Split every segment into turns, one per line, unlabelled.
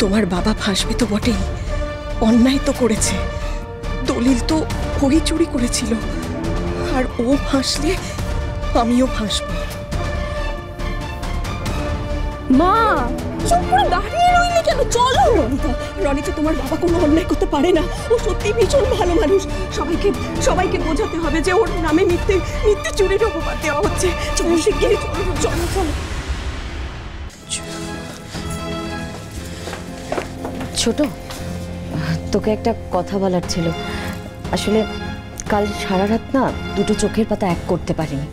তোমার বাবা ফাঁসবে তো বটেই, অন্যায় তো করেছে, দলিল তো ওই চুরি করেছিল, আর ও ফাঁসলে আমিও ফাঁসবো।
মা চুপ করে দাঁড়িয়ে রইলে কেন? চলো। রনিতা, তোমার বাবা কোনো অন্যায় করতে পারে না, ও সত্যি ভীষণ ভালো মানুষ। সবাইকে বোঝাতে হবে যে ওর নামে মিথ্যে চুরির অপবাদ দেওয়া হচ্ছে। চলো শিগগিরই, চলো চলো।
ছোট, তোকে একটা কথা বলার ছিল। আসলে কাল সারা রাত না দুটো চোখের পাতা এক করতে পারিনি,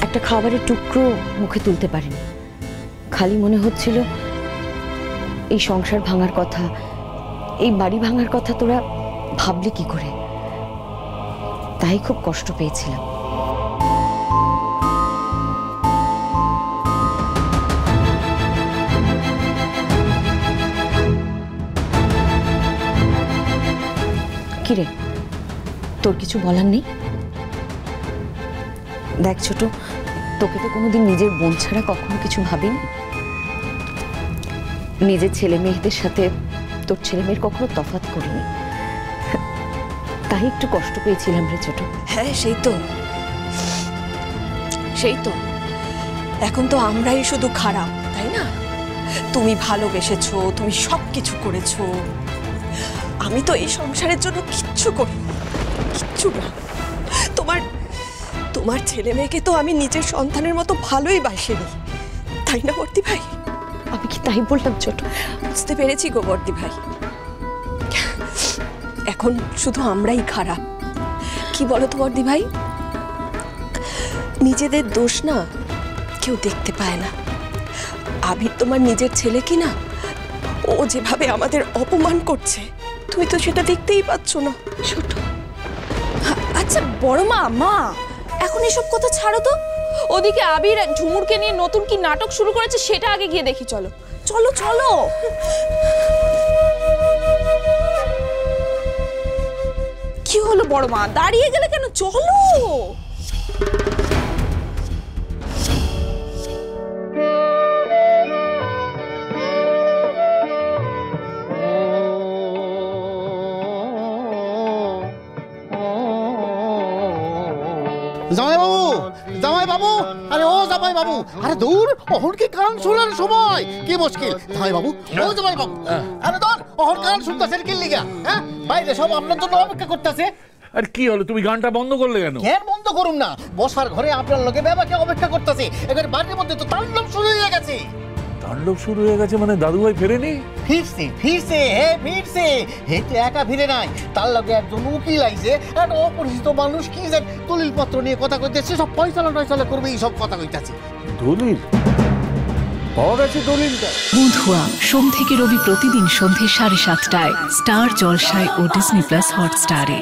একটা খাবারের টুকরো মুখে তুলতে পারিনি। খালি মনে হচ্ছিল এই সংসার ভাঙার কথা, এই বাড়ি ভাঙার কথা তোরা ভাবলি কি করে, তাই খুব কষ্ট পেয়েছিলাম। কিরে, তোর কিছু বলার নেই? দেখ ছোট, তোকে তো কোনোদিন নিজের বোন ছাড়া কখনো কিছু ভাবিনি। নিজের ছেলে মেয়েদের সাথে তোর ছেলে মেয়ের কখনো তফাৎ করিনি, তাই একটু কষ্ট পেয়েছিলাম রে ছোট।
হ্যাঁ, সেই তো এখন তো আমরাই শুধু খারাপ, তাই না? তুমি ভালোবেসেছো, তুমি সবকিছু করেছো, আমি তো এই সংসারের জন্য কিচ্ছু করিনি, কিচ্ছু না। তোমার ছেলে মেয়েকে তো আমি নিজের সন্তানের মতো ভালোই বাসিনি, তাই না বর্দি ভাই?
আমি কি তাই বললাম ছোট?
বুঝতে পেরেছি গো বর্দি ভাই, এখন শুধু আমরাই খারাপ। কি বলো তো বর্দি ভাই, নিজেদের দোষ না কেউ দেখতে পায় না। আবির তোমার নিজের ছেলে কি না? ও যেভাবে আমাদের অপমান করছে, তুমি তো সেটা দেখতেই পাচ্ছ না।
ছোট, আচ্ছা বড় মা, এখন এসব কথা ছাড়ো তো। ওদিকে আবির ঝুমুরকে নিয়ে নতুন কি নাটক শুরু করেছে, সেটা আগে গিয়ে দেখি। চলো চলো চলো। কি হলো বড় মা, দাঁড়িয়ে গেলে কেন? চলো।
জামাই বাবু, আরে ও জামাই বাবু, আরে দূর, অহন কি কান শোনার সময়? কি মুশকিল জামাই বাবু, ও জামাই বাবু, আরে দূর, অহন কান শুনতাছেন কি লিগা? হ্যাঁ, বাইরে সব আপনার জন্য অপেক্ষা করতেছে।
আর কি হলো, তুমি গানটা বন্ধ করলে কেন?
কেন বন্ধ করুম না, বসার ঘরে আপনার লোকে বাবাকে অপেক্ষা করতেছে। এবারে বাড়ির মধ্যে তো তাণ্ডব শুরু হয়ে গেছে।
তাণ্ডব শুরু হয়ে গেছে মানে দাদু ভাই ফেরেনি?
ফিরছে, হে তো একা ফিরে নাই, তার লগে একজন উকিল আইছে, একটা অপরিচিত মানুষ কি যে দলিল পত্র নিয়ে কথা কইতেছে, সব পয়সালা করবে, এই সব কথা কইতাছে।
দলিল পাওয়া গেছে? দলিলটা
বন্ধুয়া, সোম থেকে রবি প্রতিদিন সন্ধ্যে 7:30টায় স্টার জলসায় ও ডিজনি প্লাস হটস্টারে।